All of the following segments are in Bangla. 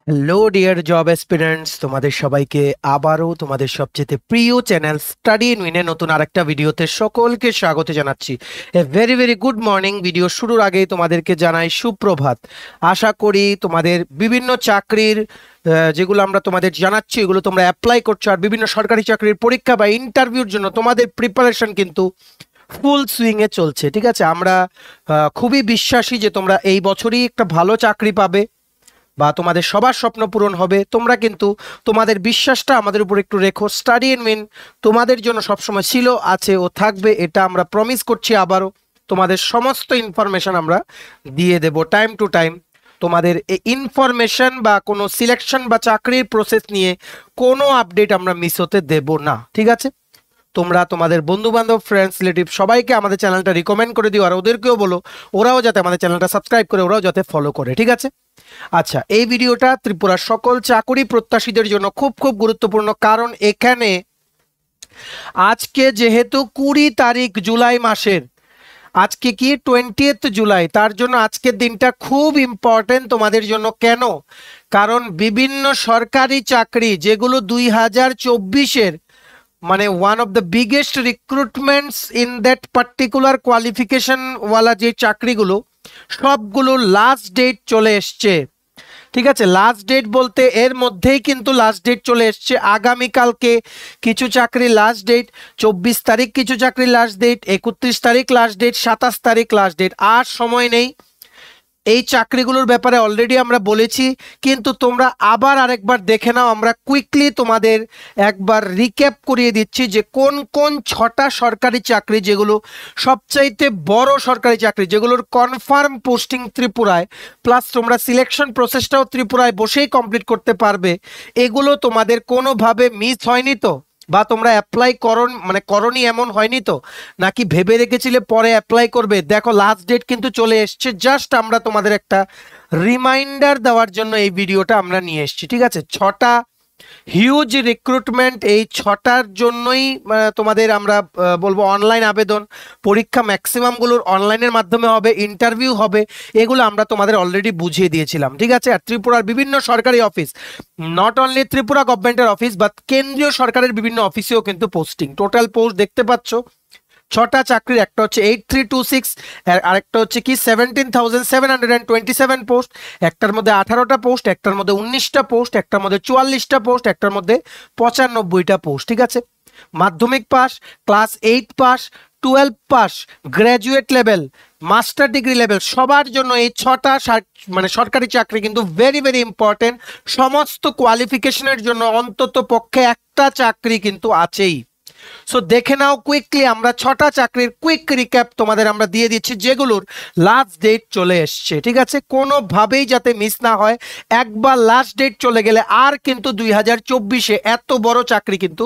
হ্যালো ডিয়ার জব অ্যাসপিরেন্টস, তোমাদের সবাইকে আবারও তোমাদের সবচেয়ে প্রিয় চ্যানেল স্টাডি ইন উইনে নতুন আরেকটা ভিডিওতে সকলকে স্বাগত জানাচ্ছি। A very very good morning. Video শুরুর আগে তোমাদেরকে জানাই সুপ্রভাত। আশা করি তোমাদের বিভিন্ন চাকরির যেগুলো আমরা তোমাদের জানাচ্ছি এগুলো তোমরা অ্যাপ্লাই করছো, আর বিভিন্ন সরকারি চাকরির পরীক্ষা বা ইন্টারভিউর জন্য তোমাদের প্রিপারেশন কিন্তু ফুল সুইং এ চলছে। ঠিক আছে, আমরা খুবই বিশ্বাসী যে তোমরা এই বছরই একটা ভালো চাকরি পাবে বা তোমাদের সবার স্বপ্ন পূরণ হবে। তোমরা কিন্তু তোমাদের বিশ্বাসটা আমাদের উপর একটু রেখো। স্টাডি ইন উইন তোমাদের জন্য সবসময় ছিল, আছে ও থাকবে, এটা আমরা প্রমিস করছি। আবারও তোমাদের সমস্ত ইনফরমেশন আমরা দিয়ে দেব টাইম টু টাইম। তোমাদের এই ইনফরমেশন বা কোনো সিলেকশন বা চাকরির প্রসেস নিয়ে কোনো আপডেট আমরা মিস হতে দেব না। ঠিক আছে, তোমরা তোমাদের বন্ধু বান্ধব, ফ্রেন্ডস, রিলেটিভ সবাইকে আমাদের চ্যানেলটা রিকমেন্ড করে দিও, আর ওদেরকেও বলো ওরাও যাতে আমাদের চ্যানেলটা সাবস্ক্রাইব করে, ওরাও যাতে ফলো করে। ঠিক আছে, আচ্ছা, এই ভিডিওটা ত্রিপুরার সকল চাকরি প্রত্যাশীদের জন্য খুব খুব গুরুত্বপূর্ণ, কারণ এখানে আজকে যেহেতু 20 তারিখ জুলাই মাসের, আজকে কি 20th জুলাই, তার জন্য আজকের দিনটা খুব ইম্পর্টেন্ট তোমাদের জন্য। কেন? কারণ বিভিন্ন সরকারি চাকরি যেগুলো 2024-এর মানে one of the biggest recruitments in that particular qualification ওয়ালা যে চাকরিগুলো, সবগুলো লাস্ট ডেট চলে এসছে। ঠিক আছে, লাস্ট ডেট বলতে এর মধ্যেই কিন্তু লাস্ট ডেট চলে এসছে। আগামীকালকে কিছু চাকরি লাস্ট ডেট, 24 তারিখ কিছু চাকরি লাস্ট ডেট, 31 তারিখ লাস্ট ডেট, 27 তারিখ লাস্ট ডেট। আর সময় নেই। এই চাকরিগুলোর ব্যাপারে অলরেডি আমরা বলেছি, কিন্তু তোমরা আবার আরেকবার দেখে নাও। আমরা কুইকলি তোমাদের একবার রিক্যাপ করিয়ে দিচ্ছি যে কোন কোন 6টা সরকারি চাকরি, যেগুলো সবচাইতে বড় সরকারি চাকরি, যেগুলোর কনফার্ম পোস্টিং ত্রিপুরায়, প্লাস তোমরা সিলেকশন প্রসেসটাও ত্রিপুরায় বসেই কমপ্লিট করতে পারবে। এগুলো তোমাদের কোনোভাবে মিস হয়নি তো? বা তোমরা অ্যাপ্লাই করনি এমন হয়নি তো? নাকি ভেবে রেখেছিলে পরে অ্যাপ্লাই করবে? দেখো, লাস্ট ডেট কিন্তু চলে এসছে। জাস্ট আমরা তোমাদের একটা রিমাইন্ডার দেওয়ার জন্য এই ভিডিওটা আমরা নিয়ে এসেছি। ঠিক আছে, 6টা হিউজ রিক্রুটমেন্ট, এই 6টার জন্যই তোমাদের আমরা বলবো অনলাইন আবেদন, পরীক্ষা ম্যাক্সিমামগুলোর অনলাইনের মাধ্যমে হবে, ইন্টারভিউ হবে, এগুলো আমরা তোমাদের অলরেডি বুঝিয়ে দিয়েছিলাম। ঠিক আছে, আর ত্রিপুরার বিভিন্ন সরকারি অফিস, নট অনলি ত্রিপুরা গভর্নমেন্টের অফিস বাট কেন্দ্রীয় সরকারের বিভিন্ন অফিসেও কিন্তু পোস্টিং। টোটাল পোস্ট দেখতে পাচ্ছ 6টা চাকরির, একটা হচ্ছে 8326, আরেকটা হচ্ছে কি 17,727 পোস্ট, একটার মধ্যে 18টা পোস্ট, একটার মধ্যে 19টা পোস্ট, একটার মধ্যে 44টা পোস্ট, একটার মধ্যে 95টা পোস্ট। ঠিক আছে, মাধ্যমিক pass, class 8 pass, 12 pass, graduate level, master degree level, সবার জন্য এই 6টা সরকারি চাকরি কিন্তু ভেরি ভেরি ইম্পর্টেন্ট। সমস্ত কোয়ালিফিকেশনের জন্য অন্তত পক্ষে একটা চাকরি কিন্তু আছেই। সো দেখে নাও কুইকলি, আমরা 6টা চাকরির কুইক রিক্যাপ তোমাদের আমরা দিয়ে দিচ্ছি, যেগুলোর লাস্ট ডেট চলে এসছে। ঠিক আছে, কোনোভাবেই যাতে মিস না হয়। একবার লাস্ট ডেট চলে গেলে আর কিন্তু 2024-এ এত বড় চাকরি কিন্তু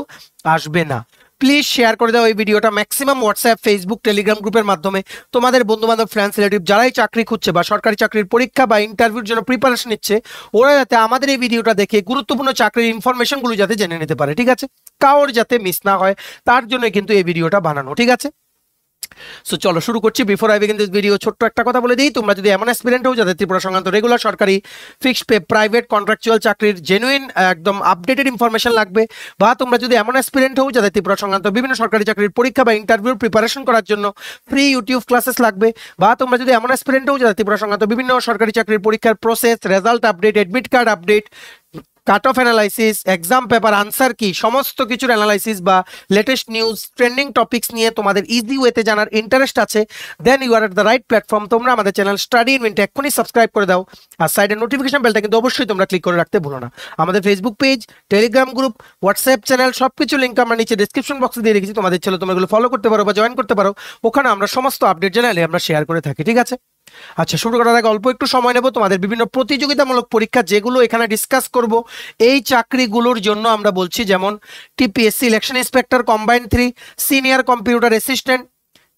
আসবে না। প্লিজ শেয়ার করে দাও এই ভিডিওটা ম্যাক্সিমাম হোয়াটসঅ্যাপ, ফেসবুক, টেলিগ্রাম গ্রুপের মাধ্যমে। তোমাদের বন্ধু বান্ধব, ফ্রেন্ডস, রিলেটিভ যারাই চাকরি খুঁজছে বা সরকারি চাকরির পরীক্ষা বা ইন্টারভিউর জন্য প্রিপারেশন নিচ্ছে, ওরা যাতে আমাদের এই ভিডিওটা দেখে গুরুত্বপূর্ণ চাকরির ইনফরমেশনগুলো যাতে জেনে নিতে পারে। ঠিক আছে, কারোর যাতে মিস না হয়, তার জন্য কিন্তু এই ভিডিওটা বানানো। ঠিক আছে, সো চলো শুরু করছি। Before I begin this video, ছোট্ট একটা কথা বলে দিই, তোমরা যদি এমন অ্যাসপিরেন্ট হও যাদের ত্রিপুরা সংক্রান্ত রেগুলার সরকারি ফিক্সড পে, প্রাইভেট, কন্ট্রাকচুয়াল চাকরির জেনুইন একদম আপডেটেড ইনফরমেশন লাগবে, বা তোমরা যদি এমন অ্যাসপিরেন্ট হও যাদের ত্রিপুরা সংক্রান্ত বিভিন্ন সরকারি চাকরির পরীক্ষা বা ইন্টারভিউর প্রিপারেশন করার জন্য ফ্রি ইউটিউব ক্লাসেস লাগবে, বা তোমরা যদি এমন অ্যাসপিরেন্ট হও যাদের ত্রিপুরা সংক্রান্ত বিভিন্ন সরকারি চাকরির পরীক্ষার process, result update, admit card update, cut off analysis, exam paper answer কি, সমস্ত কিছুর অ্যানালাইসিস বা লেটেস্ট নিউজ, ট্রেন্ডিং টপিকস নিয়ে তোমাদের ইজি ওয়েতে জানার ইন্টারেস্ট আছে, then you are at the right platform. তোমরা আমাদের চ্যানেল স্টাডি ইন উইনটা এক্ষুনি সাবস্ক্রাইব করে দাও, আর সাইডের নোটিফিকেশন বেলটা কিন্তু অবশ্যই তোমরা ক্লিক করে রাখতে ভুলো না। আমাদের Facebook page, Telegram group, WhatsApp channel, সবকিছু লিঙ্ক আমরা নিচে ডিসক্রিপশন বক্সে দিয়ে রেখেছি। তোমাদের ছেলে তোমরা এগুলো ফলো করতে পারো বা জয়েন করতে পারো, ওখানে আমরা সমস্ত আপডেট জানালে আমরা শেয়ার করে থাকি। ঠিক আছে, আচ্ছা, শুরু করার আগে অল্প একটু সময় নেব। তোমাদের বিভিন্ন প্রতিযোগিতামূলক পরীক্ষা যেগুলো এখানে ডিসকাস করব, এই চাকরিগুলোর জন্য আমরা বলছি, যেমন TPSC election inspector combined 3, senior computer assistant,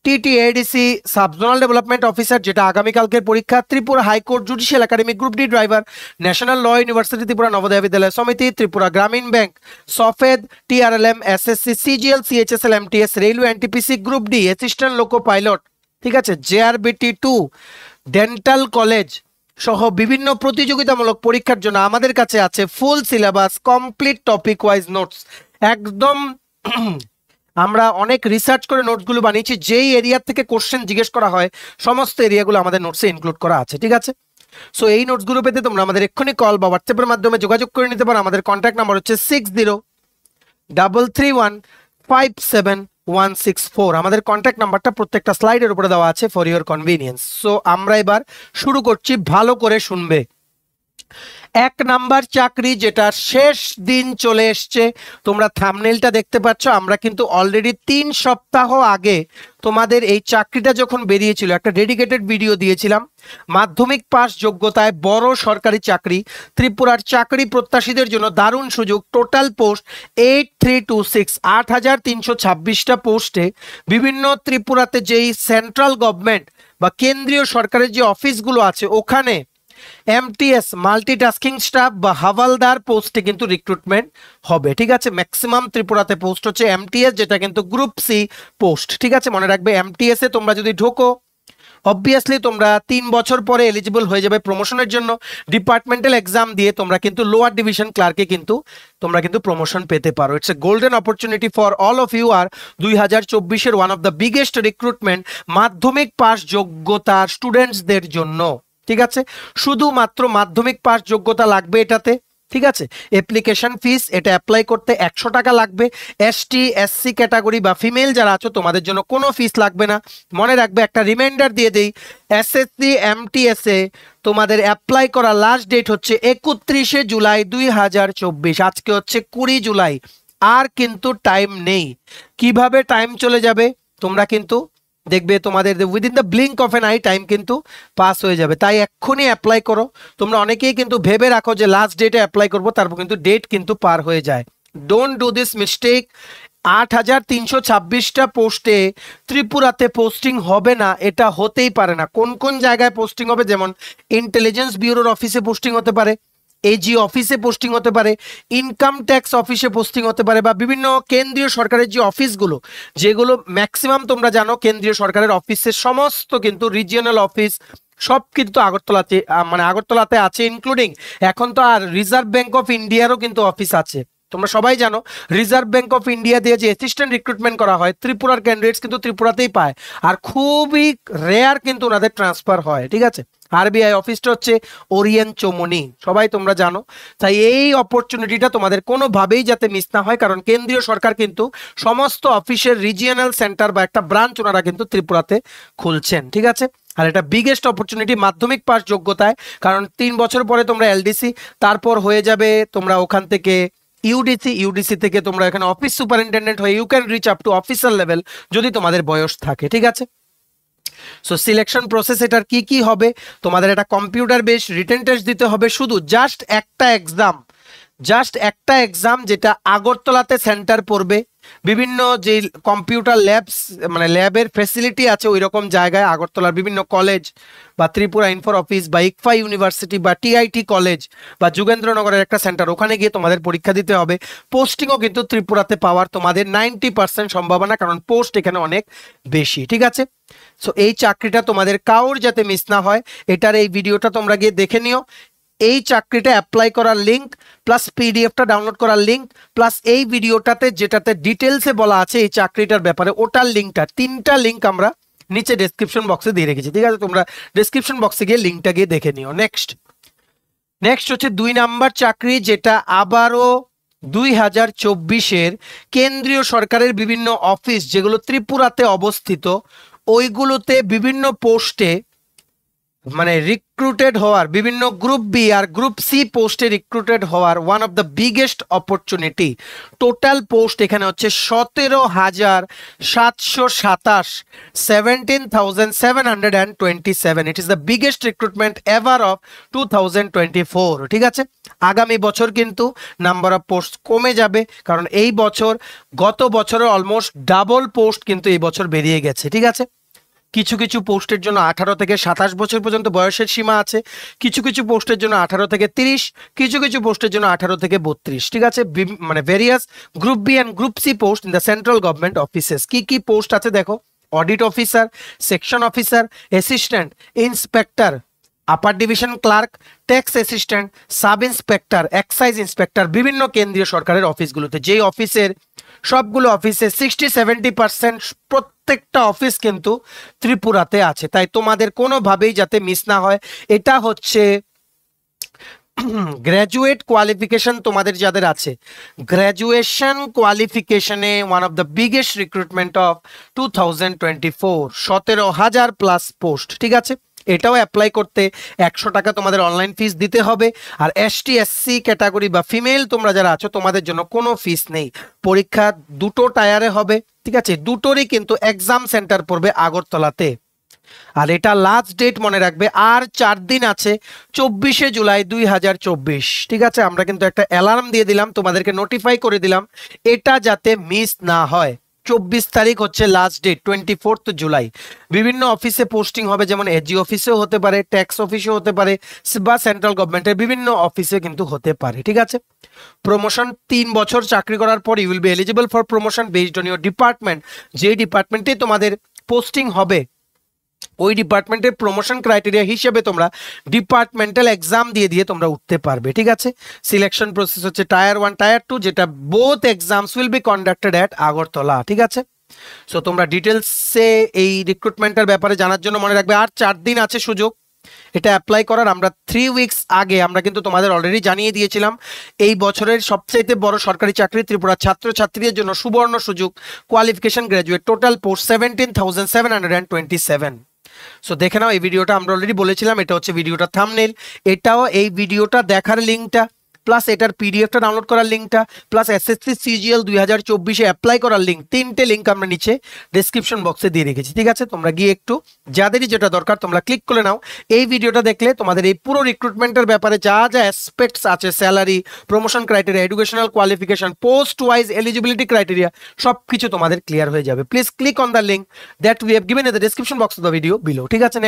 TTAADC sub zonal development officer, যেটা আগামীকালকের পরীক্ষা, Tripura high court judicial academy group D driver, national law university Tripura Navodaya Vidyalaya Samiti, Tripura Gramin bank, সফেদ, TRLM, SSC, CGL, CHSL, MTS, railway, NTPC group D, assistant loco pilot. ঠিক আছে, জেআরবিটি 2, ডেন্টাল কলেজ, সহ বিভিন্ন প্রতিযোগিতামূলক পরীক্ষার জন্য আমাদের কাছে আছে full syllabus, complete topic wise notes. একদম আমরা অনেক রিসার্চ করে নোটসগুলো বানিয়েছি, যেই এরিয়া থেকে কোশ্চেন জিজ্ঞেস করা হয় সমস্ত এরিয়াগুলো আমাদের নোটসে ইনক্লুড করা আছে, ঠিক আছে। সো এই নোটসগুলো পেতে তোমরা আমাদের এক্ষুনি কল বা হোয়াটসঅ্যাপের মাধ্যমে যোগাযোগ করে নিতে পারো। আমাদের কন্ট্যাক্ট নাম্বার হচ্ছে 6033157164। আমাদের কন্ট্যাক্ট নাম্বারটা প্রত্যেকটা স্লাইডের উপরে দেওয়া আছে ফর ইউর কনভিনিয়েন্স। সো আমরা এবার শুরু করছি, ভালো করে শুনবে। 1 নাম্বার চাকরি, যেটা শেষ দিন চলে এসছে। তোমরা থাম্বনেলটা দেখতে পাচ্ছ, আমরা কিন্তু অলরেডি 3 সপ্তাহ আগে তোমাদের এই চাকরিটা যখন বেরিয়েছিল একটা ডেডিকেটেড ভিডিও দিয়েছিলাম। মাধ্যমিক পাস যোগ্যতায় বড় সরকারি চাকরি, ত্রিপুরার চাকরি প্রত্যাশীদের জন্য দারুণ সুযোগ। টোটাল পোস্ট 8326, 8326টা পোস্টে বিভিন্ন ত্রিপুরাতে যেই সেন্ট্রাল গভর্নমেন্ট বা কেন্দ্রীয় সরকারের যে অফিসগুলো আছে ওখানে এমটিএস মাল্টিটাস্কিং স্টাফ বা হাওয়ালদার পোস্টে কিন্তু রিক্রুটমেন্ট হবে, ঠিক আছে। ম্যাক্সিমাম ত্রিপুরাতে পোস্ট হচ্ছে এমটিএস, যেটা কিন্তু গ্রুপ সি পোস্ট, ঠিক আছে। মনে রাখবে এমটিএস এ তোমরা যদি ঢোকো অবভিয়াসলি তোমরা 3 বছর পরে এলিজিবল হয়ে যাবে প্রমোশনের জন্য। ডিপার্টমেন্টাল এক্সাম দিয়ে তোমরা কিন্তু লোয়ার ডিভিশন ক্লার্কে কিন্তু তোমরা কিন্তু প্রমোশন পেতে পারো। It's a golden opportunity for all of you. আর 2024-এর one of the biggest recruitment মাধ্যমিক পাস যোগ্যতার স্টুডেন্টসদের জন্য, ঠিক আছে। শুধুমাত্র মাধ্যমিক পাস যোগ্যতা লাগবে এটাতে, ঠিক আছে। অ্যাপ্লিকেশন ফিস, এটা অ্যাপ্লাই করতে 100 টাকা লাগবে। এসটি এসসি ক্যাটাগরি বা ফিমেল যারা আছো তোমাদের জন্য কোনো ফিস লাগবে না। মনে রাখবে, একটা রিমাইন্ডার দিয়ে দেই, এসএসসি এমটিএস এ তোমাদের অ্যাপ্লাই করা লাস্ট ডেট হচ্ছে 31শে জুলাই 2024। আজকে হচ্ছে 20 জুলাই। আর কিন্তু টাইম নেই। কিভাবে টাইম চলে যাবে তোমরা কিন্তু দেখবে, তোমাদের within the blink of N I time কিন্তু পাস হয়ে যাবে। তাই এক্ষুনি অ্যাপ্লাই করো। তোমরা অনেকেই কিন্তু ভেবে রাখো যে লাস্ট ডেটে অ্যাপ্লাই করবো, তারপর কিন্তু ডেট কিন্তু পার হয়ে যায়। Don't do this mistake. 8326টা পোস্টে ত্রিপুরাতে পোস্টিং হবে না, এটা হতেই পারে না। কোন কোন জায়গায় পোস্টিং হবে, যেমন ইন্টেলিজেন্স ব্যুরোর অফিসে পোস্টিং হতে পারে, এজি অফিসে পোস্টিং হতে পারে, ইনকাম ট্যাক্স অফিসে পোস্টিং হতে পারে, বা বিভিন্ন কেন্দ্রীয় সরকারের যে অফিসগুলো, যেগুলো ম্যাক্সিমাম তোমরা জানো কেন্দ্রীয় সরকারের অফিসের সমস্ত কিন্তু রিজিয়নাল অফিস সব কিন্তু আগরতলাতে মানে আগরতলাতে আছে, ইনক্লুডিং এখন তো আর রিজার্ভ ব্যাংক অফ ইন্ডিয়ারও কিন্তু অফিস আছে। তোমরা সবাই জানো রিজার্ভ ব্যাংক অফ ইন্ডিয়া দিয়ে যে অ্যাসিস্ট্যান্ট রিক্রুটমেন্ট করা হয়, ত্রিপুরার ক্যান্ডিডেটস কিন্তু ত্রিপুরাতেই পায়, আর খুবই রেয়ার কিন্তু ওনাদের ট্রান্সফার হয়, ঠিক আছে। আরবিআই অফিসটা হচ্ছে ওরিয়েন্ট চৌমনি, সবাই তোমরা জানো। তাই এই অপরচুনিটিটা তোমাদের কোনোভাবেই যাতে মিস না হয়, কারণ কেন্দ্রীয় সরকার কিন্তু সমস্ত অফিসের রিজিয়নাল সেন্টার বা একটা ব্রাঞ্চ ওনারা কিন্তু ত্রিপুরাতে খুলছেন, ঠিক আছে। আর এটা বিগেস্ট অপরচুনিটি মাধ্যমিক পাস যোগ্যতায়, কারণ 3 বছর পরে তোমরা এলডিসি, তারপর হয়ে যাবে তোমরা ওখান থেকে ইউডিসি থেকে তোমরা এখানে অফিস সুপারিনটেন্ডেন্ট হয়ে you can reach up to officer level যদি তোমাদের বয়স থাকে, ঠিক আছে। সো সিলেকশন প্রসেস এটার কি কি হবে, তোমাদের একটা কম্পিউটার বেস রিটেন টেস্ট দিতে হবে, শুধু জাস্ট একটা এক্সাম যেটা আগরতলাতে সেন্টার পড়বে। বিভিন্ন যে কম্পিউটার ল্যাবস মানে ল্যাবের ফ্যাসিলিটি আছে ওই রকম জায়গায় আগরতলার বিভিন্ন কলেজ বা ত্রিপুরা ইনফোর অফিস বা ইকফা ইউনিভার্সিটি বা টিআইটি কলেজ বা যুগেন্দ্রনগরের একটা সেন্টার, ওখানে গিয়ে তোমাদের পরীক্ষা দিতে হবে। পোস্টিংও কিন্তু ত্রিপুরাতে পাওয়ার তোমাদের 90% সম্ভাবনা, কারণ পোস্ট এখানে অনেক বেশি, ঠিক আছে। সো এই চাকরিটা তোমাদের কাউর যাতে মিস না হয়, এটার এই ভিডিওটা তোমরা গিয়ে দেখে নিও। এই চাকরিটা অ্যাপ্লাই করার লিঙ্ক প্লাস পিডিএফটা ডাউনলোড করার লিঙ্ক প্লাস এই ভিডিওটাতে যেটাতে ডিটেলসে বলা আছে এই চাকরিটার ব্যাপারে, ওটার লিঙ্কটা, 3টা লিঙ্ক আমরা নিচে ডেসক্রিপশন বক্সে দিয়ে রেখেছি, ঠিক আছে। তোমরা ডেসক্রিপশন বক্সে গিয়ে লিঙ্কটা গিয়ে দেখে নিও। নেক্সট হচ্ছে 2 নাম্বার চাকরি, যেটা আবারও 2024-এর কেন্দ্রীয় সরকারের বিভিন্ন অফিস যেগুলো ত্রিপুরাতে অবস্থিত, ওইগুলোতে বিভিন্ন পোস্টে মানে রিক্রুটেড হওয়ার, বিভিন্ন গ্রুপ বি আর গ্রুপ সি পোস্টে রিক্রুটেড হওয়ার one of the biggest opportunity. Total post এখানে হচ্ছে 17,727, 17,727। It is the biggest recruitment ever of 2024, ঠিক আছে। আগামী বছর কিন্তু নাম্বার অফ পোস্ট কমে যাবে, কারণ এই বছর গত বছরের অলমোস্ট ডাবল পোস্ট কিন্তু এই বছর বেরিয়ে গেছে, ঠিক আছে। কিছু কিছু পোস্টের জন্য 18 থেকে 27 বছর পর্যন্ত বয়সের সীমা আছে, কিছু কিছু পোস্টের জন্য 18 থেকে 30, কিছু কিছু পোস্টের জন্য 18 থেকে 32, ঠিক আছে। মানে various group B and group C post in the central government offices. কি কি পোস্ট আছে দেখো, audit officer, section officer, assistant, inspector, upper division clerk, tax assistant, sub inspector, excise inspector, বিভিন্ন কেন্দ্রীয় সরকারের অফিসগুলোতে, যেই অফিসের সবগুলো অফিসে 60-70% প্রত্যেকটা অফিস কিন্তু ত্রিপুরাতে আছে। তাই তোমাদের কোনোভাবেই যাতে মিস না হয়, এটা হচ্ছে গ্র্যাজুয়েট কোয়ালিফিকেশন তোমাদের যাদের আছে, গ্র্যাজুয়েশন কোয়ালিফিকেশনে one of the biggest recruitment of 2024, 17,000 plus post. ঠিক আছে, এটাও অ্যাপ্লাই করতে 100 টাকা তোমাদের অনলাইন ফিস দিতে হবে। আর এসটি এসসি ক্যাটাগরি বা ফিমেল তোমরা যারা আছো তোমাদের জন্য কোনো ফিস নেই। পরীক্ষা দুটো টায়ারে হবে, ঠিক আছে, দুটোরই কিন্তু এক্সাম সেন্টার পড়বে আগরতলাতে। আর এটা লাস্ট ডেট মনে রাখবে, আর 4 দিন আছে, 24শে জুলাই 2024। ঠিক আছে, আমরা কিন্তু একটা অ্যালার্ম দিয়ে দিলাম, তোমাদেরকে নোটিফাই করে দিলাম, এটা যাতে মিস না হয়। 24 তারিখ হচ্ছে লাস্ট ডেট, 24 জুলাই। বিভিন্ন অফিসে পোস্টিং হবে, যেমন এজি অফিসেও হতে পারে, ট্যাক্স অফিসেও হতে পারে, বা সেন্ট্রাল গভর্নমেন্টের বিভিন্ন অফিসে কিন্তু হতে পারে। ঠিক আছে, প্রমোশন 3 বছর চাকরি করার পর you will be eligible for promotion based on your department. যে ডিপার্টমেন্টে তোমাদের পোস্টিং হবে ওই ডিপার্টমেন্টের প্রমোশন ক্রাইটেরিয়া হিসেবে তোমরা ডিপার্টমেন্টাল এক্সাম দিয়ে তোমরা উঠতে পারবে। ঠিক আছে, সিলেকশন প্রসেস হচ্ছে টায়ার 1, টায়ার 2, যেটা both exams will be conducted at Agartala. ঠিক আছে, সো তোমরা ডিটেলসে এই রিক্রুটমেন্টের ব্যাপারে জানার জন্য মনে রাখবে আর 4 দিন আছে সুযোগ এটা অ্যাপ্লাই করার। আমরা 3 উইকস আগে আমরা কিন্তু তোমাদের অলরেডি জানিয়ে দিয়েছিলাম এই বছরের সবচাইতে বড় সরকারি চাকরি ত্রিপুরা ছাত্রছাত্রীদের জন্য সুবর্ণ সুযোগ, qualification graduate, total post 17,727। So দেখে নাও এই ভিডিওটা, আমরা অলরেডি বলেছিলাম এটা হচ্ছে ভিডিওটা থাম্বনেল, এটাও এই ভিডিওটা দেখার লিঙ্কটা, প্লাস এটার পিডিএফটা ডাউনলোড করার লিঙ্কটা, প্লাস এসএসসি সিজিএল 2024-এ অ্যাপ্লাই করার লিঙ্ক, 3টে লিঙ্ক আমরা নিচে ডেসক্রিপশন বক্সে দিয়ে রেখেছি। ঠিক আছে, তোমরা গিয়ে একটু যাদেরই যেটা দরকার তোমরা ক্লিক করে নাও। এই ভিডিওটা দেখলে তোমাদের এই পুরো রিক্রুটমেন্টের ব্যাপারে যা যা অ্যাসপেক্টস আছে, salary, promotion criteria, educational qualification, post wise eligibility criteria, সব কিছু তোমাদের ক্লিয়ার হয়ে যাবে। Please click on the link that we have given in the description box of the video below. ঠিক আছে,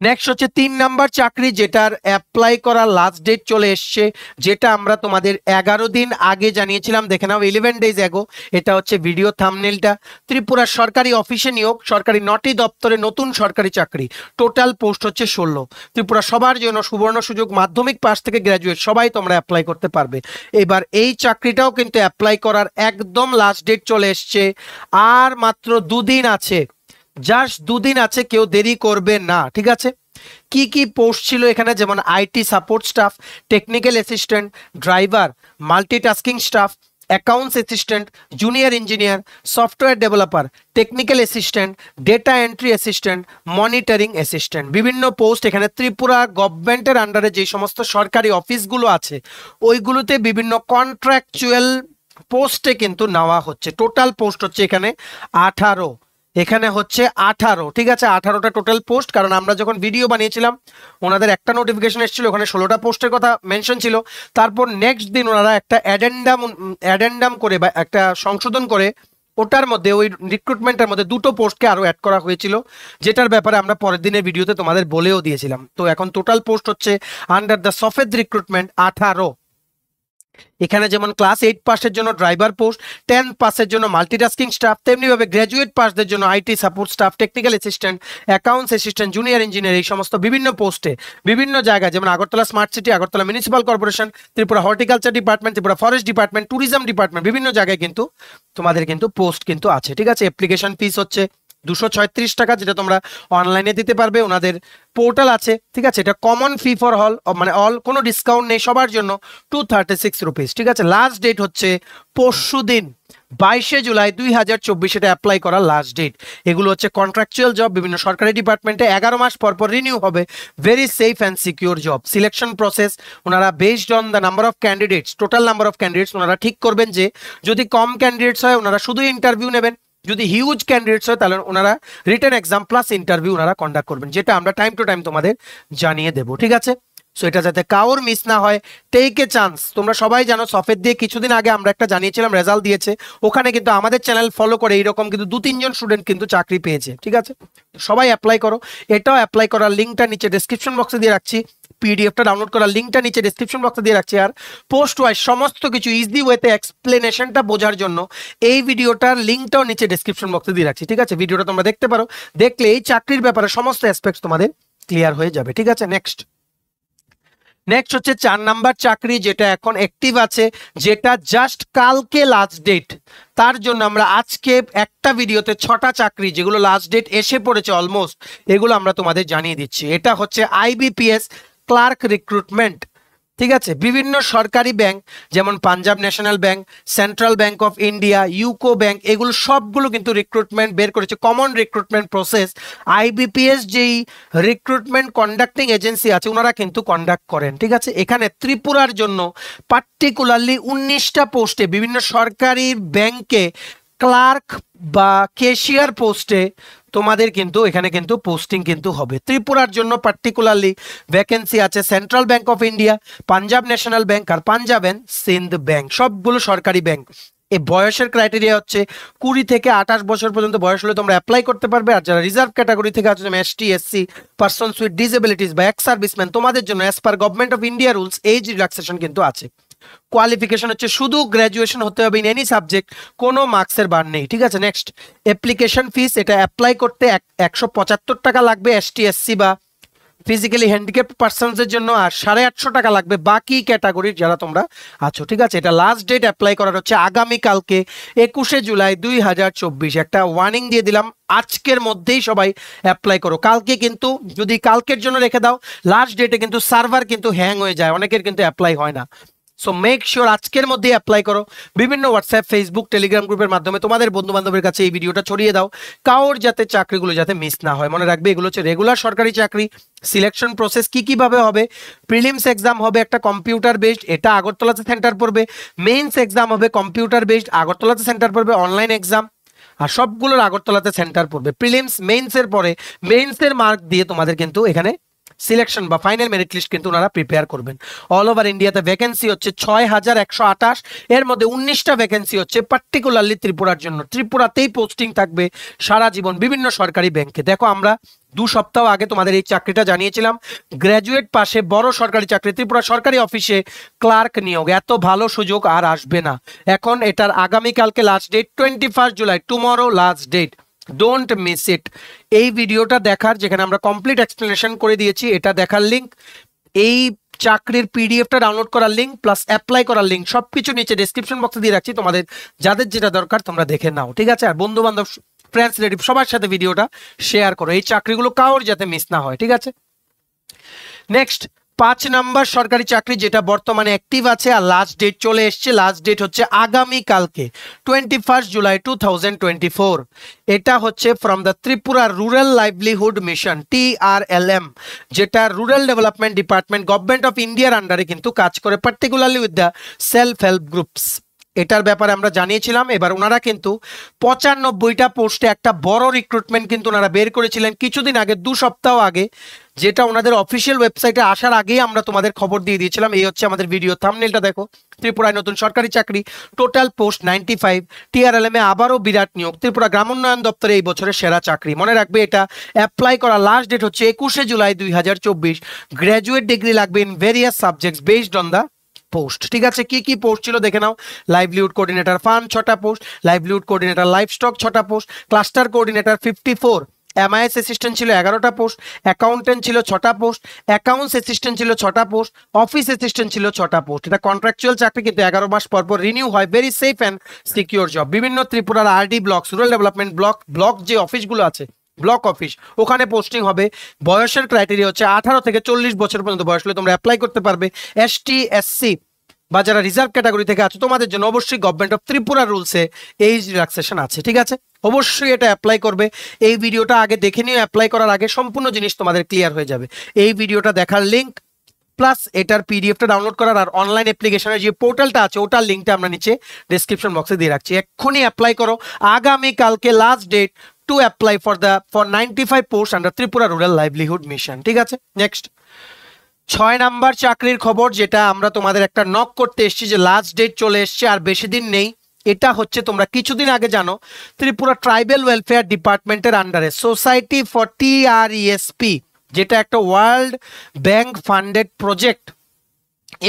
নেক্সট হচ্ছে 3 নাম্বার চাকরি, যেটার অ্যাপ্লাই করার লাস্ট ডেট চলে এসছে, যেটা আমরা তোমাদের 11 দিন আগে জানিয়েছিলাম। দেখে নাও 11 ডেজ অ্যাগো। এটা হচ্ছে ভিডিও থাম্বনেলটা। ত্রিপুরা সরকারি অফিসে নিয়োগ, সরকারি 9টি দপ্তরে নতুন সরকারি চাকরি, টোটাল পোস্ট হচ্ছে 16। ত্রিপুরা সবার জন্য সুবর্ণ সুযোগ, মাধ্যমিক পাস থেকে গ্র্যাজুয়েট সবাই তোমরা অ্যাপ্লাই করতে পারবে। এবার এই চাকরিটাও কিন্তু অ্যাপ্লাই করার একদম লাস্ট ডেট চলে এসছে, আর মাত্র 2 দিন আছে, জাস্ট 2 দিন আছে, কেউ দেরি করবে না। ঠিক আছে, কি কি পোস্ট ছিল এখানে, যেমন IT support staff, technical assistant, driver, multitasking staff, accounts assistant, junior engineer, software developer, technical assistant, data entry assistant, monitoring assistant, বিভিন্ন পোস্ট এখানে ত্রিপুরা গভর্নমেন্টের আন্ডারে যে সমস্ত সরকারি অফিসগুলো আছে ওইগুলোতে বিভিন্ন কন্ট্রাকচুয়াল পোস্টে কিন্তু নেওয়া হচ্ছে। টোটাল পোস্ট হচ্ছে এখানে 18, এখানে হচ্ছে 18। ঠিক আছে, 18টা টোটাল পোস্ট, কারণ আমরা যখন ভিডিও বানিয়েছিলাম ওনাদের একটা নোটিফিকেশন এসেছিল, ওখানে 16টা পোস্টের কথা মেনশন ছিল। তারপর নেক্সট দিন ওনারা একটা অ্যাডেন্ডাম করে বা একটা সংশোধন করে ওটার মধ্যে ওই রিক্রুটমেন্টের মধ্যে 2টো পোস্টকে আরও অ্যাড করা হয়েছিল, যেটার ব্যাপারে আমরা পরের দিনের ভিডিওতে তোমাদের বলেও দিয়েছিলাম। তো এখন টোটাল পোস্ট হচ্ছে আন্ডার দ্য সফেদ রিক্রুটমেন্ট 18। এখানে যেমন ক্লাস 8 পাসের জন্য ড্রাইভার পোস্ট, 10 পাসের জন্য মাল্টিটাস্কিং স্টাফ, তেমনিভাবে গ্র্যাজুয়েট পাসদের জন্য IT support staff, technical assistant, accounts assistant, junior engineer, এই সমস্ত বিভিন্ন পোস্টে বিভিন্ন জায়গায়, যেমন Agartala smart city, Agartala municipal corporation, Tripura horticulture department, Tripura forest department, tourism department, বিভিন্ন জায়গায় কিন্তু তোমাদের কিন্তু পোস্ট কিন্তু আছে। ঠিক আছে, অ্যাপ্লিকেশন ফিস হচ্ছে 236 টাকা, যেটা তোমরা অনলাইনে দিতে পারবে, ওনাদের পোর্টাল আছে। ঠিক আছে, এটা কমন ফি ফর অল, মানে অল, কোনো ডিসকাউন্ট নেই, সবার জন্য 236 রুপিস। ঠিক আছে, লাস্ট ডেট হচ্ছে পরশু দিন 22শে জুলাই 2024, এটা অ্যাপ্লাই করার লাস্ট ডেট। এগুলো হচ্ছে কন্ট্রাকচুয়াল জব, বিভিন্ন সরকারি ডিপার্টমেন্টে 11 মাস পর পর রিনিউ হবে, very safe and secure job. Selection process ওনারা based on the number of candidates, total number of candidates ওনারা ঠিক করবেন, যে যদি কম ক্যান্ডিডেটস হয় ওনারা শুধু ইন্টারভিউ নেবেন, যদি হিউজ ক্যান্ডিডেটস হয় তাহলে ওনারা রিটেন এক্সাম প্লাস ইন্টারভিউ ওনারা কন্ডাক্ট করবেন, যেটা আমরা টাইম টু টাইম তোমাদের জানিয়ে দেবো। ঠিক আছে, সো এটা যাতে কাউর মিস না হয়, টেক এ চান্স। তোমরা সবাই জানো সফেদ দিয়ে কিছুদিন আগে আমরা একটা জানিয়েছিলাম, রেজাল্ট দিয়েছে, ওখানে কিন্তু আমাদের চ্যানেল ফলো করে এইরকম কিন্তু 2-3 জন স্টুডেন্ট কিন্তু চাকরি পেয়েছে। ঠিক আছে, সবাই অ্যাপ্লাই করো। এটাও অ্যাপ্লাই করার লিঙ্কটা নিচে ডেসক্রিপশন বক্সে দিয়ে রাখছি, পিডিএফটা ডাউনলোড করার লিঙ্কটা নিচে ডেসক্রিপশন বক্সে দিয়ে রাখছি। আর পোস্ট ওয়াইজ সমস্ত কিছু ইজি ওয়েতে এক্সপ্লেনেশনটা বোঝার জন্য এই ভিডিওটার লিঙ্কটাও নিচে ডেসক্রিপশন বক্সে দিয়ে রাখছি। ঠিক আছে, ভিডিওটা তোমরা দেখতে পারো, দেখলে এই চাকরির ব্যাপারে সমস্ত অ্যাসপেক্টস তোমাদের ক্লিয়ার হয়ে যাবে। ঠিক আছে, নেক্সট হচ্ছে 4 নাম্বার চাকরি, যেটা এখন অ্যাক্টিভ আছে, যেটা জাস্ট কালকে লাস্ট ডেট। তার জন্য আমরা আজকে একটা ভিডিওতে 6টা চাকরি যেগুলো লাস্ট ডেট এসে পড়েছে অলমোস্ট, এগুলো আমরা তোমাদের জানিয়ে দিচ্ছি। এটা হচ্ছে IBPS ক্লার্ক রিক্রুটমেন্ট। ঠিক আছে, বিভিন্ন সরকারি ব্যাংক যেমন Punjab national bank, central bank of India, UCO bank, এগুলো সবগুলো কিন্তু রিক্রুটমেন্ট বের করেছে, কমন রিক্রুটমেন্ট প্রসেস। IBPS যেই রিক্রুটমেন্ট কন্ডাক্টিং এজেন্সি আছে ওনারা কিন্তু কন্ডাক্ট করেন। ঠিক আছে, এখানে ত্রিপুরার জন্য পার্টিকুলারলি 19টা পোস্টে বিভিন্ন সরকারি ব্যাংকে ক্লার্ক বা ক্যাশিয়ার পোস্টে তোমাদের কিন্তু এখানে কিন্তু পোস্টিং কিন্তু হবে। ত্রিপুরার জন্য পার্টিকুলারলি ভ্যাকেন্সি আছে central bank of India, Punjab national bank আর পাঞ্জাব অ্যান্ড সিন্ধ ব্যাংক, সবগুলো সরকারি ব্যাংক। এই বয়সের ক্রাইটেরিয়া হচ্ছে 20 থেকে 28 বছর পর্যন্ত বয়স হলে তোমরা অ্যাপ্লাই করতে পারবে। আর যারা রিজার্ভ ক্যাটাগরি থেকে আছো, যেমন ST SC, persons with disabilities বা এক্স সার্ভিসম্যান, তোমাদের জন্য as per government of India rules age relaxation কিন্তু আছে। কোয়ালিফিকেশন হচ্ছে শুধু গ্র্যাজুয়েশন হতে হবে ইন এনি সাবজেক্ট, কোনো মার্কসের বার নেই। ঠিক আছে, নেক্সট অ্যাপ্লিকেশন ফিস, এটা অ্যাপ্লাই করতে 175 টাকা লাগবে ST SC বা ফিজিক্যালি হ্যান্ডিক্যাপ পার্সনসের জন্য, আর 850 টাকা লাগবে বাকি ক্যাটাগরির যারা তোমরা আছো। ঠিক আছে, এটা লাস্ট ডেট অ্যাপ্লাই করার হচ্ছে আগামীকালকে 21শে জুলাই 2024। একটা ওয়ার্নিং দিয়ে দিলাম, আজকের মধ্যেই সবাই অ্যাপ্লাই করো। কালকে কিন্তু যদি কালকের জন্য রেখে দাও, লাস্ট ডেটে কিন্তু সার্ভার কিন্তু হ্যাং হয়ে যায়, অনেকের কিন্তু অ্যাপ্লাই হয় না। সো মেক শিওর আজকের মধ্যেই অ্যাপ্লাই করো। বিভিন্ন হোয়াটসঅ্যাপ, ফেসবুক, টেলিগ্রাম গ্রুপের মাধ্যমে তোমাদের বন্ধু বান্ধবের কাছে এই ভিডিওটা ছড়িয়ে দাও, কারোর যাতে চাকরিগুলো যাতে মিস না হয়। মনে রাখবে এগুলো হচ্ছে রেগুলার সরকারি চাকরি। সিলেকশন প্রসেস কিভাবে হবে, প্রিলিমস এক্সাম হবে একটা কম্পিউটার বেসড, এটা আগরতলাতে সেন্টার পড়বে। মেইনস এক্সাম হবে কম্পিউটার বেসড, আগরতলাতে সেন্টার পড়বে। অনলাইন এক্সাম আর সবগুলোর আগরতলাতে সেন্টার পড়বে। প্রিলিমস মেইনসের পরে মেইনসের মার্ক দিয়ে তোমাদের কিন্তু এখানে সিলেকশন বা ফাইনাল মেরিট লিস্ট কিন্তু ওনারা প্রিপেয়ার করবেন। অল ওভার ইন্ডিয়াতে ভ্যাকেন্সি হচ্ছে 6128, এর মধ্যে 19টা ভ্যাকেন্সি হচ্ছে পার্টিকুলারলি ত্রিপুরার জন্য। ত্রিপুরাতেই পোস্টিং থাকবে সারা জীবন বিভিন্ন সরকারি ব্যাংকে। দেখো আমরা 2 সপ্তাহ আগে তোমাদের এই চাকরিটা জানিয়েছিলাম, গ্র্যাজুয়েট পাশে বড় সরকারি চাকরি, ত্রিপুরা সরকারি অফিসে ক্লার্ক নিয়োগ, এত ভালো সুযোগ আর আসবে না। এখন এটার আগামীকালকে last date 21 July, tomorrow last date, don't miss it. এই ভিডিওটা দেখার, যেখানে আমরা কমপ্লিট এক্সপ্লেনেশন করে দিয়েছি, এটা দেখার লিঙ্ক, এই চাকরির পিডিএফটা ডাউনলোড করার লিঙ্ক প্লাস অ্যাপ্লাই করার লিঙ্ক সবকিছু নিচে ডেসক্রিপশন বক্সে দিয়ে রাখছি, তোমাদের যাদের যেটা দরকার তোমরা দেখে নাও। ঠিক আছে, আর বন্ধু বান্ধব, ফ্রেন্ডস, রিলেটিভ সবার সাথে ভিডিওটা শেয়ার করো, এই চাকরিগুলো কারোর যাতে মিস না হয়। ঠিক আছে, নেক্সট 5 নাম্বার সরকারি চাকরি, যেটা বর্তমানে অ্যাক্টিভ আছে আর লাস্ট ডেট চলে এসছে। লাস্ট ডেট হচ্ছে আগামীকালকে 21 জুলাই 2024। এটা হচ্ছে from the Tripura rural livelihood mission, TRLM, যেটা rural development department government of ইন্ডিয়ার আন্ডারে কিন্তু কাজ করে, particularly with the self help groups. এটার ব্যাপারে আমরা জানিয়েছিলাম। এবার ওনারা কিন্তু 95টা পোস্টে একটা বড় রিক্রুটমেন্ট কিন্তু ওনারা বের করেছিলেন কিছুদিন আগে, 2 সপ্তাহ আগে, যেটা ওনাদের অফিসিয়াল ওয়েবসাইটে আসার আগেই আমরা তোমাদের খবর দিয়ে দিয়েছিলাম। এই হচ্ছে আমাদের ভিডিও থাম্বনেলটা দেখো, ত্রিপুরায় নতুন সরকারি চাকরি, টোটাল পোস্ট 95। TRLM এ আবারও বিরাট নিয়োগ, ত্রিপুরা গ্রামোন্নয়ন দপ্তরে এই বছরের সেরা চাকরি। মনে রাখবে এটা অ্যাপ্লাই করার লাস্ট ডেট হচ্ছে 21শে জুলাই 2024। গ্র্যাজুয়েট ডিগ্রি লাগবে in various subjects based on the post. ঠিক আছে, কি পোস্ট ছিল দেখে নাও। লাইভলিহুড কোঅর্ডিনেটর ফার্ম 6টা পোস্ট, লাইভলিহুড কোঅর্ডিনেটর লাইভস্টক 6টা post, cluster coordinator 54, MIS assistant ছিল 11টা পোস্ট, অ্যাকাউন্টেন্ট ছিল 6টা পোস্ট, অ্যাকাউন্টস অ্যাসিস্ট্যান্ট ছিল 6টা পোস্ট, অফিস অ্যাসিস্ট্যান্ট ছিল 6টা পোস্ট। এটা কন্ট্রাকচুয়াল চাকরি, কিন্তু 11 মাস পর পর রিনিউ হয়, very safe and secure job. বিভিন্ন ত্রিপুরার RD block, rural development block যে অফিসগুলো আছে, ব্লক অফিস, ওখানে পোস্টিং হবে। বয়সের ক্রাইটেরিয়া হচ্ছে 18 থেকে 40 বছর পর্যন্ত বয়স হলে তোমরা অ্যাপ্লাই করতে পারবে। ST SC বা যারা রিজার্ভ ক্যাটাগরি থেকে আছো তোমাদের জন্য অবশ্যই গভর্নমেন্ট অফ ত্রিপুরা রুলসে এজ রিল্যাক্সেশন আছে। ঠিক আছে, অবশ্যই এটা অ্যাপ্লাই করবে। এই ভিডিওটা আগে দেখে নিও, অ্যাপ্লাই করার আগে সম্পূর্ণ জিনিস তোমাদের ক্লিয়ার হয়ে যাবে। এই ভিডিওটা দেখার লিঙ্ক প্লাস এটার পিডিএফটা ডাউনলোড করার আর অনলাইন অ্যাপ্লিকেশনের যে পোর্টালটা আছে ওটার লিঙ্কটা আমরা নিচে ডেসক্রিপশন বক্সে দিয়ে রাখছি। এক্ষুনি অ্যাপ্লাই করো, আগামী কালকে last date to apply for 95 post under Tripura rural livelihood mission. ঠিক আছে, নেক্সট 6 নাম্বার চাকরির খবর, যেটা আমরা তোমাদের একটা নক করতে এসেছি যে লাস্ট ডেট চলে এসছে আর বেশি দিন নেই। এটা হচ্ছে তোমরা কিছুদিন আগে জানো ত্রিপুরা ট্রাইবেল ওয়েলফেয়ার ডিপার্টমেন্টের আন্ডারে সোসাইটি ফর TRESP, যেটা একটা world bank funded project,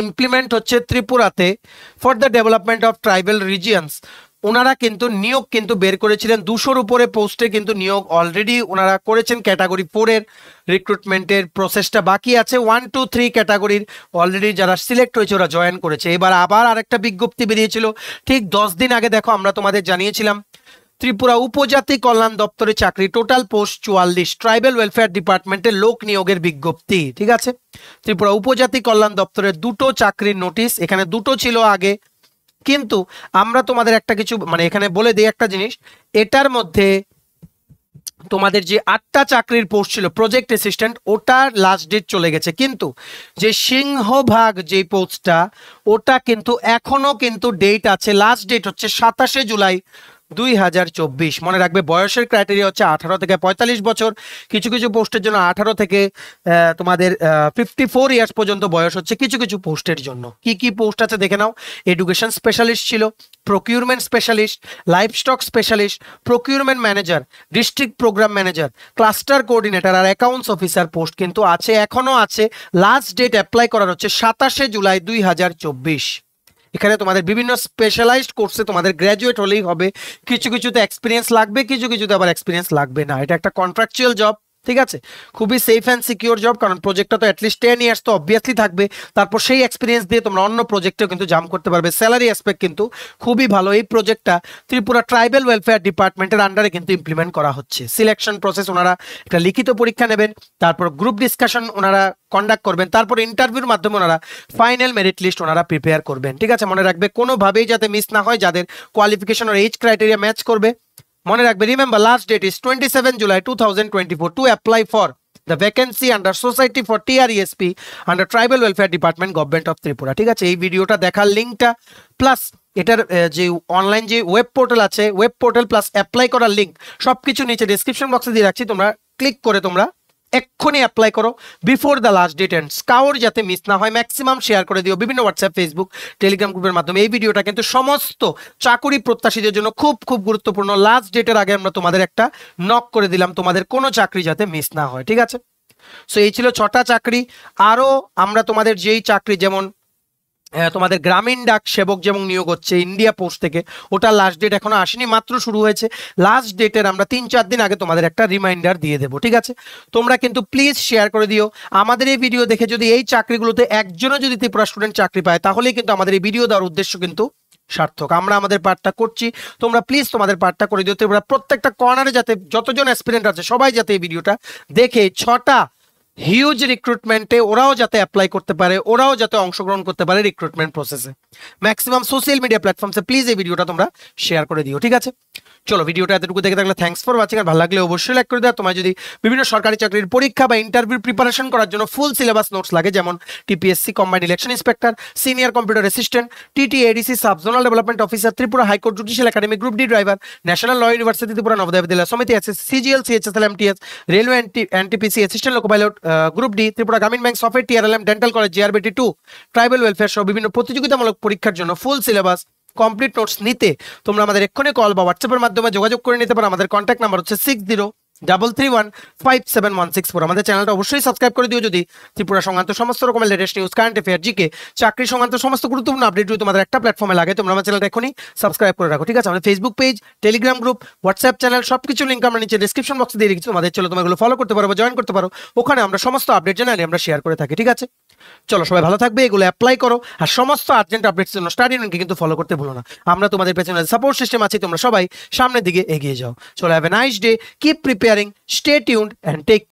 implement হচ্ছে ত্রিপুরাতে for the development of tribal regions. ওনারা কিন্তু নিয়োগ কিন্তু বের করেছিলেন 200-র উপরে পোস্টে কিন্তু নিয়োগ অলরেডি ওনারা করেছেন। ক্যাটাগরি 4-এর রিক্রুটমেন্টের প্রসেসটা বাকি আছে। 1, 2, 3 ক্যাটাগরির অলরেডি যারা সিলেক্ট হয়েছে ওরা জয়েন করেছে। এবার আবার আরেকটা বিজ্ঞপ্তি বেরিয়েছিল ঠিক 10 দিন আগে, দেখো আমরা তোমাদের জানিয়েছিলাম ত্রিপুরা উপজাতি কল্যাণ দপ্তরে চাকরি, টোটাল পোস্ট 44, ট্রাইবাল ওয়েলফেয়ার ডিপার্টমেন্টের লোক নিয়োগের বিজ্ঞপ্তি। ঠিক আছে, ত্রিপুরা উপজাতি কল্যাণ দপ্তরের 2টো চাকরির নোটিশ, এখানে 2টো ছিল আগে, কিন্তু আমরা তোমাদের একটা কিছু মানে এখানে বলে দিই একটা জিনিস, এটার মধ্যে তোমাদের যে 8টা চাকরির পোস্ট ছিল প্রজেক্ট অ্যাসিস্ট্যান্ট, ওটার লাস্ট ডেট চলে গেছে, কিন্তু যে সিংহভাগ যে পোস্টটা ওটা কিন্তু এখনো কিন্তু ডেট আছে, লাস্ট ডেট হচ্ছে 27শে জুলাই 2024। মনে রাখবে বয়সের ক্রাইটেরিয়া হচ্ছে 18 থেকে 45 বছর, কিছু কিছু পোস্টের জন্য 18 থেকে তোমাদের 54 ইয়ার্স পর্যন্ত বয়স হচ্ছে কিছু কিছু পোস্টের জন্য। কি কি পোস্ট আছে দেখে নাও। এডুকেশন স্পেশালিস্ট ছিল, procurement specialist, livestock specialist, procurement manager, district programme manager, cluster coordinator আর অ্যাকাউন্টস অফিসার পোস্ট কিন্তু আছে, এখনো আছে। লাস্ট ডেট অ্যাপ্লাই করার হচ্ছে 27শে জুলাই 2024। এখানে তোমাদের বিভিন্ন স্পেশালাইজড কোর্সে তোমাদের গ্র্যাজুয়েট হলেই হবে, কিছু কিছুতে এক্সপিরিয়েন্স লাগবে, কিছু কিছুতে আবার এক্সপিরিয়েন্স লাগবে না। এটা একটা কন্ট্রাকচুয়াল জব, ঠিক আছে, খুবই সেফ অ্যান্ড সিকিউর জব, কারণ প্রজেক্টটা তো অ্যাটলিস্ট 10 ইয়ার্স তো অবভিয়াসলি থাকবে, তারপর সেই এক্সপিরিয়েন্স দিয়ে তোমরা অন্য প্রজেক্টেও কিন্তু জাম্প করতে পারবে। স্যালারি অ্যাসপেক্ট কিন্তু খুবই ভালো। এই প্রজেক্টটা ত্রিপুরা ট্রাইবাল ওয়েলফেয়ার ডিপার্টমেন্টের আন্ডারে কিন্তু ইমপ্লিমেন্ট করা হচ্ছে। সিলেকশন প্রসেস, ওনারা একটা লিখিত পরীক্ষা নেবেন, তারপর গ্রুপ ডিসকাশন ওনারা কন্ডাক্ট করবেন, তারপর ইন্টারভিউর মাধ্যমে ওনারা ফাইনাল মেরিট লিস্ট ওনারা প্রিপেয়ার করবেন। ঠিক আছে, মনে রাখবে কোনোভাবেই যাতে মিস না হয়, যাদের কোয়ালিফিকেশন আর এজ ক্রাইটেরিয়া ম্যাচ করবে। মনে রাখবে, remember last date is 27 July 2024 to apply for the vacancy under Society for TRESP under Tribal Welfare Department, Government of Tripura। ঠিক আছে, এই ভিডিওটা দেখার লিঙ্কটা প্লাস এটার যে অনলাইন যে ওয়েব পোর্টাল আছে, ওয়েব পোর্টাল প্লাস অ্যাপ্লাই করার লিঙ্ক সবকিছু নিচে ডেসক্রিপশন বক্সে দিয়ে রাখছি, তোমরা ক্লিক করে তোমরা এক্ষুনি অ্যাপ্লাই করো before the last date ends. কাউর যাতে মিস না হয়, ম্যাক্সিমাম শেয়ার করে দিও বিভিন্ন হোয়াটসঅ্যাপ, ফেসবুক, টেলিগ্রাম গ্রুপের মাধ্যমে। এই ভিডিওটা কিন্তু সমস্ত চাকুরি প্রত্যাশীদের জন্য খুব খুব গুরুত্বপূর্ণ। লাস্ট ডেটের আগে আমরা তোমাদের একটা নক করে দিলাম, তোমাদের কোনো চাকরি যাতে মিস না হয়। ঠিক আছে, সো এই ছিল 6টা চাকরি। আরও আমরা তোমাদের যেই চাকরি, যেমন তোমাদের গ্রামীণ ডাক সেবক যেমন নিয়োগ হচ্ছে ইন্ডিয়া পোস্ট থেকে, ওটা লাস্ট ডেট এখনো আসেনি, মাত্র শুরু হয়েছে। লাস্ট ডেটের আমরা 3-4 দিন আগে তোমাদের একটা রিমাইন্ডার দিয়ে দেবো। ঠিক আছে, তোমরা কিন্তু প্লিজ শেয়ার করে দিও। আমাদের এই ভিডিও দেখে যদি এই চাকরিগুলোতে একজনও যদি ত্রিপুরা স্টুডেন্ট চাকরি পায়, তাহলেই কিন্তু আমাদের এই ভিডিও দেওয়ার উদ্দেশ্য কিন্তু সার্থক। আমরা আমাদের পার্টটা করছি, তোমরা প্লিজ তোমাদের পার্টটা করে দিও। ত্রিপুরা প্রত্যেকটা কর্নারে যাতে যতজন অ্যাসপিরেন্ট আছে সবাই যাতে এই ভিডিওটা দেখে 6টা হিউজ রিক্রুটমেন্টে ওরাও যাতে অ্যাপ্লাই করতে পারে, ওরাও যাতে অংশগ্রহণ করতে পারে রিক্রুটমেন্ট প্রসেসে। ম্যাক্সিমাম সোশ্যাল মিডিয়া প্ল্যাটফর্মসে প্লিজ এই ভিডিওটা তোমরা শেয়ার করে দিও। ঠিক আছে, চলো ভিডিওটা এতটুকু দেখে থাকলে থ্যাঙ্কস ফর ওয়াচিং। আর ভালো লাগলে অবশ্যই লাইক করে দাও। তোমার যদি বিভিন্ন সরকারি চাকরির পরীক্ষা বা ইন্টারভিউ প্রিপারেশন করার জন্য ফুল সিলেবাস নোটস লাগে, যেমন TPSC combined election inspector, senior computer assistant, TTAADC sub zonal development officer, Tripura high court judicial academy, group D driver, national law university Tripura, Navodaya Vidyalaya Samiti, CGL, CHSL, MTS, railway, NTPC, assistant loco pilot, group D, Tripura Gramin bank, software, TRLM, dental college, GRBT 2, tribal welfare সহ বিভিন্ন প্রতিযোগিতামূলক পরীক্ষার জন্য ফুল সিলেবাস কমপ্লিট নোটস নিতে তোমরা আমাদের এক্ষুনি কল বা হোয়াটসঅ্যাপের মাধ্যমে যোগাযোগ করে নিতে পারো। আমাদের কন্ট্যাক্ট নাম্বার হচ্ছে 6033157164। আমাদের চ্যানেলটা অবশ্যই সাবস্ক্রাইব করে দিও যদি ত্রিপুরা সংক্রান্ত সমস্ত রকমের latest news, current affair, GK, চাকরি সংক্রান্ত সমস্ত গুরুত্বপূর্ণ আপডেট যদি তোমাদের একটা প্ল্যাটফর্মে লাগে, তোমরা আমার চ্যানেলটা এখনই সাবস্ক্রাইব করে রাখো। ঠিক আছে, আমাদের Facebook page, Telegram group, WhatsApp channel সবকিছু লিঙ্ক আমরা নিচে ডেসক্রিপশন বক্সে দিয়ে রেখেছি, তোমাদের চলো তোমরা এগুলো ফলো করতে পারো বা জয়েন করতে পারো। ওখানে আমরা সমস্ত আপডেট জানালে আমরা শেয়ার করে থাকি। ঠিক আছে, চলো সবাই ভালো থাকবে, এগুলো অ্যাপ্লাই করো, আর সমস্ত আর্জেন্ট আপডেটস জন্য স্টাডি ইউনিয়নকে কিন্তু ফলো করতে ভুলো না। আমরা তোমাদের পেছনে সাপোর্ট সিস্টেম আছি, তোমরা সবাই সামনের দিকে এগিয়ে যাও। চলো, have a nice day, keep preparing, stay tuned and take